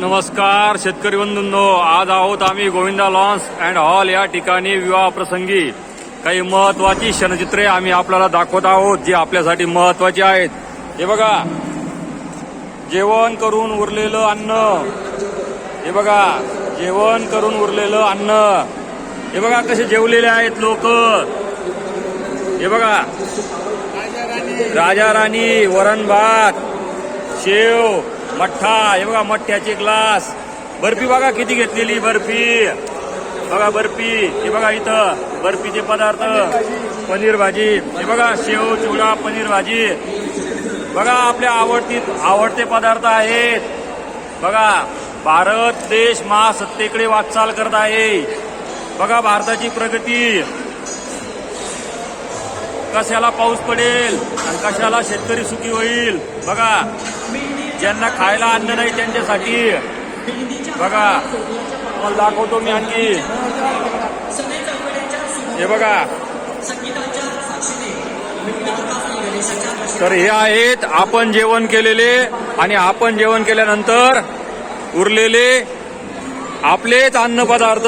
नमस्कार शेतकरी बंधूंनो, आज आहोत आम्ही गोविंदा लॉन्स अँड हॉल या ठिकाणी विवाह प्रसंगी काही महत्वाची क्षणचित्रे आम्ही आपल्याला दाखवत आहोत, जी आपल्यासाठी महत्वाची आहेत. हे बघा, जेवण करून उरलेलं अन्न. हे बघा, जेवण करून उरलेलं अन्न. हे बघा कसे जेवलेले आहेत लोक. हे बघा, राजा राणी, वरण भात, शेव, मठ्ठा. हे बघा मठ्ठ्याचे ग्लास. बर्फी बघा किती घेतलेली बर्फी. बघा बर्फी. हे बघा इथं बर्फीचे पदार्थ, पनीर भाजी. हे बघा शेव, चिवडा, पनीर भाजी. बघा आपल्या आवडते पदार्थ आहेत. बघा भारत देश महासत्तेकडे वाटचाल करत आहे. बघा भारताची प्रगती. कशाला पाऊस पडेल आणि कशाला शेतकरी सुखी होईल. बघा ज्यांना खायला अन्न नाही त्यांच्यासाठी. बघा मला दाखवतो मी आणखी. हे बघा, तर हे आहेत आपण जेवण केलेले आणि आपण जेवण केल्यानंतर उरलेले आपलेच अन्न पदार्थ.